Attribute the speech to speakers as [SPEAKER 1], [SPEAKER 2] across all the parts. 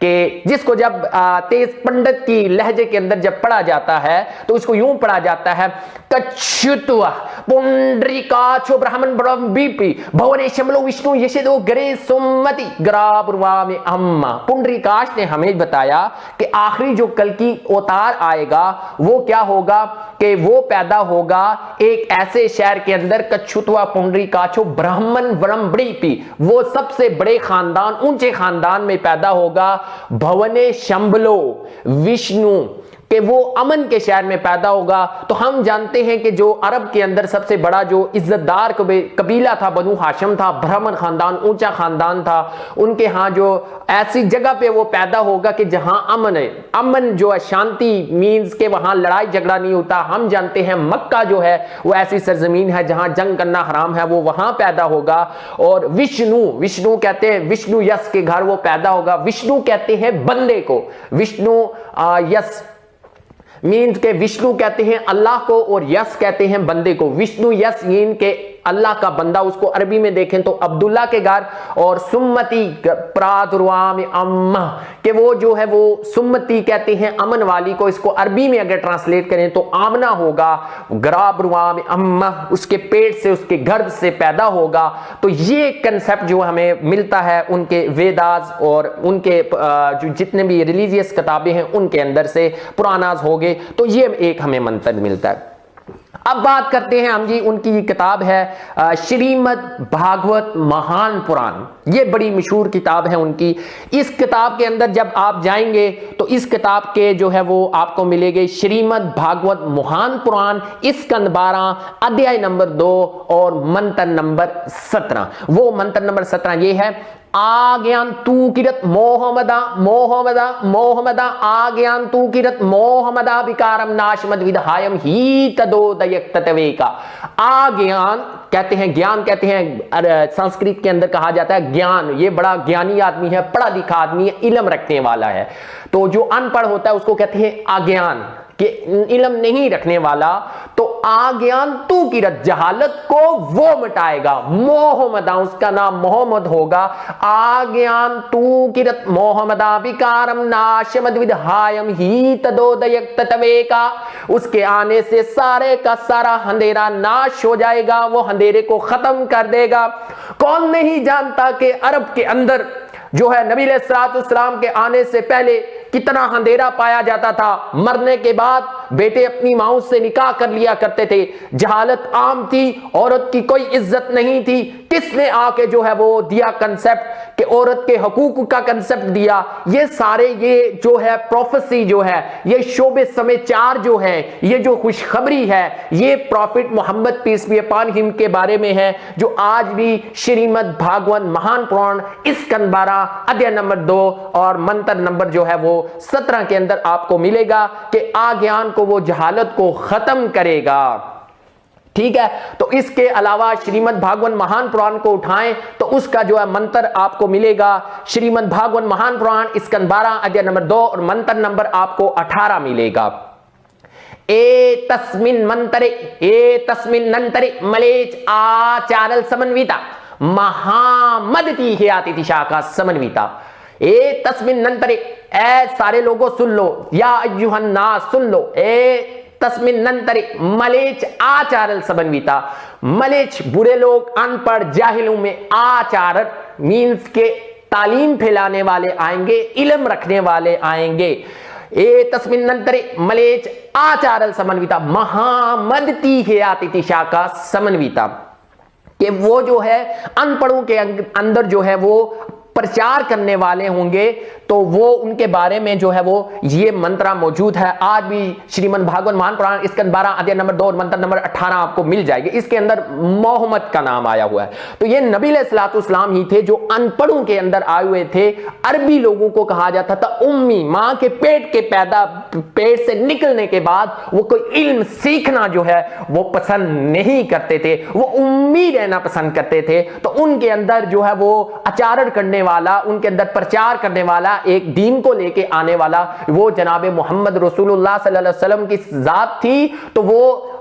[SPEAKER 1] کہ جس کو جب تیز پنڈت کی لہجے کے اندر جب پڑھا جاتا ہے تو اس کو یوں پڑھا جاتا ہے کچھتوا پنڈریکاچو برہمن برہم بیپی بھونے شملو وشنو یشدو گرے سمتی گرابروام اما. پنڈریکاش نے ہمیں بتایا کہ آخری جو کلکی اوتار آئے گا وہ کیا ہوگا کہ وہ پیدا ہوگا ایک ایسے شہر کے اندر کچھتوا پنڈریکاچو برہمن برہم بیپی, وہ سب سے بڑے خاندان اونچے خاندان میں پیدا ہوگا بھونے شمبلو وشنو, کہ وہ امن کے شہر میں پیدا ہوگا. تو ہم جانتے ہیں کہ جو عرب کے اندر سب سے بڑا جو عزت دار قبیلہ تھا بنو ہاشم تھا, برہمن خاندان اونچا خاندان تھا, ان کے ہاں جو ایسی جگہ پہ وہ پیدا ہوگا کہ جہاں امن ہے, امن جو ہے شانتی مینز کہ وہاں لڑائی جھگڑا نہیں ہوتا. ہم جانتے ہیں مکہ جو ہے وہ ایسی سرزمین ہے جہاں جنگ کرنا حرام ہے, وہ وہاں پیدا ہوگا. اور وشنو کہتے ہیں وشنو یس کے گھر وہ پیدا ہوگا. وشنو کہتے ہیں بندے کو, وشنو یس مینز کہ وشنو کہتے ہیں اللہ کو اور یس کہتے ہیں بندے کو. وشنو یس مین کہ اللہ کا بندہ, اس کو عربی میں دیکھیں تو عبداللہ کے گھر. اور سمتی پرادروام اما, کہ وہ جو ہے وہ سمتی کہتے ہیں امن والی کو, اس کو عربی میں اگر ٹرانسلیٹ کریں تو آمنہ ہوگا. گرابروام اما, اس کے پیٹ سے اس کے گرد سے پیدا ہوگا. تو یہ کنسپٹ جو ہمیں ملتا ہے ان کے ویداز اور ان کے جو جتنے بھی ریلیجیس کتابیں ہیں ان کے اندر سے پراناز ہو گئے. تو یہ ایک ہمیں منتر ملتا ہے. اب بات کرتے ہیں ہم جی, ان کی کتاب ہے شریمد بھاگوت مہان پران, یہ بڑی مشہور کتاب ہے ان کی. اس کتاب کے اندر جب آپ جائیں گے تو اس کتاب کے جو ہے وہ آپ کو ملے گے شریمد بھاگوت مہان پران, اسکند 12 ادھیائے نمبر 2 اور منتر نمبر 17. وہ منتر نمبر 17 یہ ہے آگیان تو کرت موہمدا موہمدا موہمدا آگیان تو کرت موہمدا بکارم ناشمد ودھائم ہی تدو دیک تتویکا. آگیان کہتے ہیں, گیان کہتے ہیں سنسکرت کے اندر کہا جاتا ہے گیان, یہ بڑا گیانی آدمی ہے, پڑھا لکھا آدمی ہے, علم رکھنے والا ہے. تو جو ان پڑھ ہوتا ہے اس کو کہتے ہیں آگیان, کہ علم نہیں رکھنے والا. تو آگیان تو کرت جہالت کو وہ مٹائے گا. محمدہ اس کا نام محمد ہوگا. آگیان تو کرت محمدہ بکارم ناشمد ودھائم ہی تدو دیک تتویکا, اس کے آنے سے سارے کا سارا اندھیرا ناش ہو جائے گا, وہ اندھیرے کو ختم کر دے گا. کون نہیں جانتا کہ عرب کے اندر جو ہے نبی علیہ السلام کے آنے سے پہلے کتنا اندھیرا پایا جاتا تھا. مرنے کے بعد بیٹے اپنی ماؤں سے نکاح کر لیا کرتے تھے, جہالت عام تھی, عورت کی کوئی عزت نہیں تھی. کس نے آ کے جو ہے وہ دیا کنسپٹ کہ عورت کے حقوق کا کنسپٹ دیا. یہ سارے یہ جو ہے پروفیسی جو ہے, یہ شعب سماچار جو ہے, یہ جو خوشخبری ہے, یہ prophet Muhammad peace be upon ہم کے بارے میں ہے, جو آج بھی شریمد بھاگوت مہان پران اسکند 12 ادھیائے نمبر 2 اور منتر نمبر جو ہے وہ 17 کے اندر آپ کو ملے گا کہ آگیان کو وہ جہالت کو ختم کرے گا. ٹھیک ہے, تو اس کے علاوہ شریمد بھاگوت مہان پران کو اٹھائیں تو اس کا جو ہے منتر آپ کو ملے گا شریمد بھاگوت مہان پران اسکند 12 ادھیائے نمبر 2 اور منتر نمبر آپ کو 18 ملے گا. اے تسمن منترے اے تسمن ننترے ملیچ آچارل سمنویتا مہامد کی ہیاتی تشا کا سمنویتا. اے تسمن ننترے, اے سارے لوگوں سن لو, یا ایوہ الناس سن لو, اے تسمن ننترے ملیچ آچارل سمنویتا. ملیچ برے لوگ, ان پڑھ جاہلوں میں, آچارل مینز کے تعلیم پھیلانے والے آئیں گے, علم رکھنے والے آئیں گے. اے تسمن ننترے ملیچ آچارل سمنویتا مہامد تی ہیاتی تشا کا سمنویتا, کہ وہ جو ہے ان پڑھوں کے اندر جو ہے وہ پرچار کرنے والے ہوں گے, تو وہ ان کے بارے میں جو ہے وہ یہ منترہ موجود ہے. آج بھی شریمد بھاگوت مہان پران اسکند 12 ادھیائے نمبر 2 اور منتر نمبر 18 آپ کو مل جائے گی. اس کے اندر محمد کا نام آیا ہوا ہے. تو یہ نبی علیہ السلام ہی تھے جو ان پڑھوں کے اندر آئے ہوئے تھے. عربی لوگوں کو کہا جاتا تھا امی, ماں کے پیٹ سے نکلنے کے بعد وہ کوئی علم سیکھنا جو ہے وہ پسند نہیں کرتے تھے, وہ امی رہنا پسند کرتے تھے. تو ان کے اندر جو ہے وہ اچارڑ کرنے والا, ان کے اندر پرچار کرنے والا, ایک دین کو لے کے آنے والا وہ جناب محمد رسول اللہ صلی اللہ علیہ وسلم کی ذات تھی. تو وہ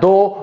[SPEAKER 1] 2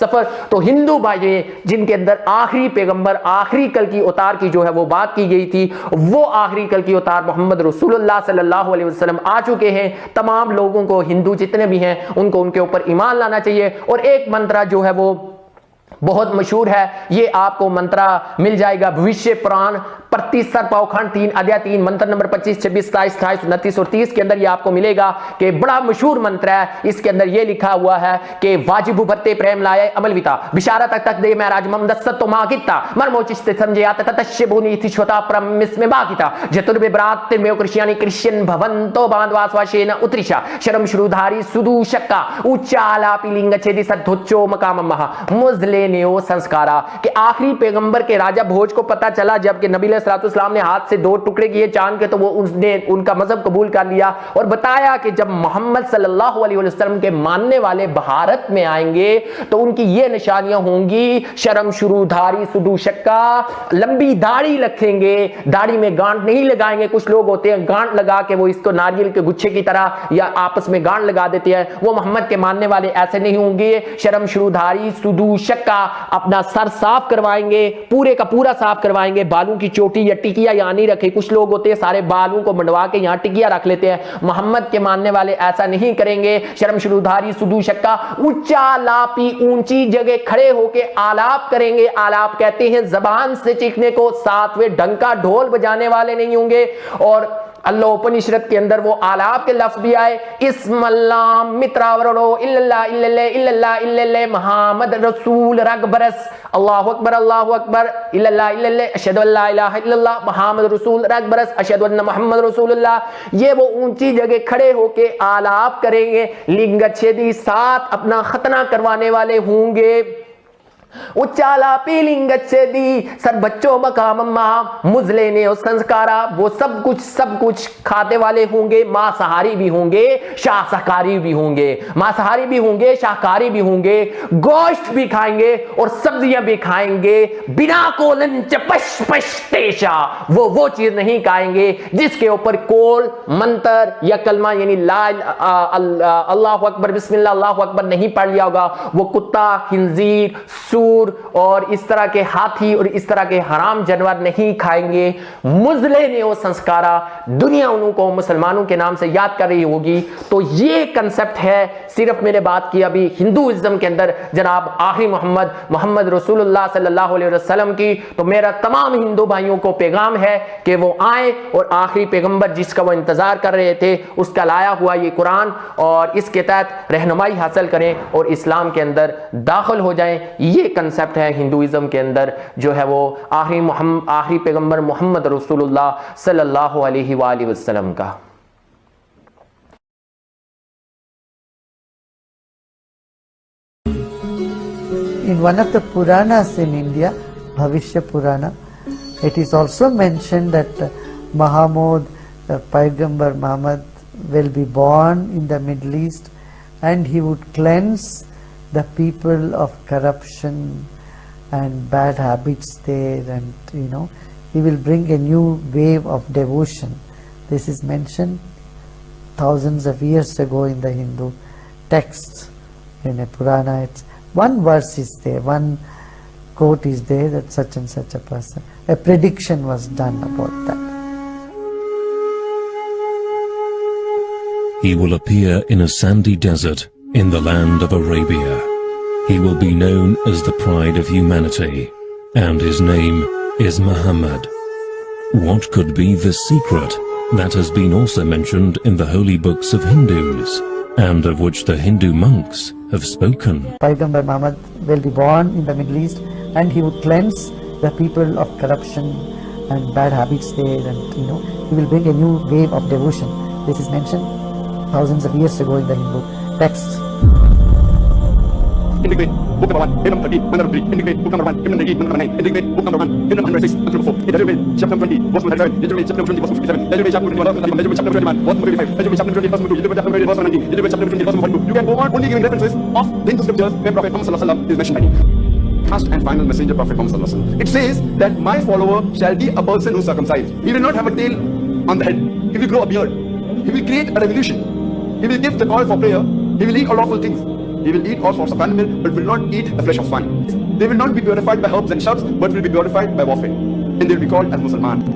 [SPEAKER 1] سفر. تو ہندو بھائی جن کے اندر آخری پیغمبر آخری کل کی اتار کی جو ہے وہ بات کی گئی تھی, وہ آخری کل کی اتار محمد رسول اللہ صلی اللہ علیہ وسلم آ چکے ہیں. تمام لوگوں کو, ہندو جتنے بھی ہیں ان کو ان کے اوپر ایمان لانا چاہیے. اور ایک منترا جو ہے وہ بہت مشہور ہے, یہ آپ کو منترا مل جائے گا بھوشیہ پران پرتیسر پاؤکھنڈ 3 ادھیائے 3 منتر نمبر 25 26 27 28 29 اور 30 کے اندر یہ آپ کو ملے گا کہ بڑا مشہور منتر ہے. اس کے اندر یہ لکھا ہوا ہے کہ واجب بھتے پریم لائے عمل ویتا بشارت تک دے میں راج ممدست تو ماں کیتا مرمو چشتے سمجھے آتا تشبونی تھی چھوتا پرمس میں باقیتا جتر بے برات میں کرشیانی کرشین بھون تو باندواس واشین اتریشا شرم شرودھاری سدو شکا اچالا پیلنگ چھیدی سدھوچو مقام مہا مزلے نیو سنسکارا. کہ آخری پیغمبر کے راجہ بھوج کو پتا چلا جب کہ نبی علیہ الصلوۃ والسلام نے ہاتھ سے 2 ٹکڑے کیے چاند کے, تو وہ اس نے ان کا مذہب قبول کر لیا اور بتایا کہ جب محمد صلی اللہ علیہ وسلم کے ماننے والے بھارت میں آئیں گے تو ان کی یہ نشانیاں ہوں گی, شرم شروع دھاری سدو شکا, لمبی داڑھی رکھیں گے, داڑھی میں گانٹ نہیں لگائیں گے. کچھ لوگ ہوتے ہیں گانٹ لگا کے وہ اس کو ناریل کے گچھے کی طرح یا آپس میں گانٹ لگا دیتے ہیں, وہ محمد کے ماننے والے ایسے نہیں ہوں گے. شرم شروع دھاری سدو شکا, اپنا سر صاف کروائیں گے, پورے کا پورا صاف کروائیں گے, بالوں کی چوٹی یا ٹکیا یہاں نہیں رکھے. کچھ لوگ ہوتے ہیں سارے بالوں کو منڈوا کے یہاں ٹکیا رکھ لیتے ہیں. محمد کے ماننے والے ایسا نہیں کریں گے. شرم شرودھاری سدو شکا, اونچا لاپی اونچی جگہ کھڑے ہو کے آلاپ کریں گے. آلاپ کہتے ہیں زبان سے چیخنے کو, 7ویں ڈنکا ڈھول بجانے والے نہیں ہوں گے. اور اللہ اپنشد کے اندر وہ آلاپ کے لفظ بھی آئے, اسم اللہ متراورو اللہ اللہ اللہ محمد رسول رگ برس, اللہ اکبر اللہ اللہ اشہد ان لا الہ الا اللہ محمد رسول رگ برس اشہد ان محمد رسول اللہ. یہ وہ اونچی جگہ کھڑے ہو کے آلاپ کریں گے. لنگچھیدی 7 اپنا ختنہ کروانے والے ہوں گے. اچالا پیلنگ گچھیدی سر بچوں مقام ماں مزلے نے سنسکارا, وہ سب کچھ کھاتے والے ہوں گے. ماسہاری بھی ہوں گے, شاہکاری بھی ہوں گے. ماسہاری بھی ہوں گے, شاہکاری بھی ہوں گے, گوشت بھی کھائیں گے اور سبزیاں بھی کھائیں گے. بنا کولن چپش پش تیشا, وہ چیز نہیں کھائیں گے جس کے اوپر کول منتر یا کلمہ یعنی لا اللہ اکبر بسم اللہ اللہ اکبر نہیں پڑھ لیا ہوگا. وہ کتا, خنزیر, سور اور اس طرح کے ہاتھی اور اس طرح کے حرام جانور نہیں کھائیں گے. مزلے نیو سنسکارا, دنیا انہوں کو مسلمانوں کے نام سے یاد کر رہی ہوگی. تو یہ کنسپٹ ہے. صرف میں نے بات کی ابھی ہندوازم کے اندر جناب آخری محمد رسول اللہ صلی اللہ علیہ وسلم کی. تو میرا تمام ہندو بھائیوں کو پیغام ہے کہ وہ آئیں اور آخری پیغمبر جس کا وہ انتظار کر رہے تھے اس کا لایا ہوا یہ قرآن اور اس کے تحت رہنمائی حاصل کریں اور اسلام کے اندر داخل ہو جائیں. یہ کنسپٹ ہے ہندوازم کے اندر جو ہے وہ آخری پیغمبر محمد رسول اللہ صلی اللہ علیہ وآلہ وسلم کا.
[SPEAKER 2] In one of the Puranas in India, Bhavishya Purana, it is also mentioned that Mahamud, Paigambar Muhammad, will be born in the Middle East and he would cleanse the people of corruption and bad habits there, and he will bring a new wave of devotion. This is mentioned thousands of years ago in the Hindu texts. In a Purana, it's one verse is there, one quote is there that such and such a person, a prediction was done about that.
[SPEAKER 3] He will appear in a sandy desert in the land of Arabia. He will be known as the pride of humanity, and his name is Muhammad. What could be the secret that has been also mentioned in the holy books of Hindus, and of which the Hindu monks have spoken?
[SPEAKER 2] Paigambar Muhammad will be born in the Middle East and he would cleanse the people of corruption and bad habits there, and he will bring a new wave of devotion. This is mentioned thousands of years ago in the Hindu texts.
[SPEAKER 4] Integrate book number 1, hymn number 30, number 3. Integrate book number 1, hymn number 8, number 9. Integrate book number 1, hymn number 106, number 4. Integrate chapter 20, verse 37. Integrate chapter 20, verse 57. Integrate chapter 21, verse 31. Integrate chapter 21, verse 35. Integrate chapter 20, verse 2. Integrate chapter 20, verse 19. Integrate chapter 20, verse 42. You can go on only giving references of the Hindu scriptures when Prophet Muhammad sallallahu alaihi wasallam is mentioned by name. Last and final messenger Prophet Muhammad sallallahu alaihi wasallam. It says that my follower shall be a person who is circumcised. He will not have a tail on the head. He will grow a beard. He will create a revolution. He will give the call for prayer. He will eat all lawful things. He will eat all sorts of animal, but will not eat the flesh of swine. They will not be purified by herbs and shrubs, but will be purified by warfare. And they will be called as Musliman.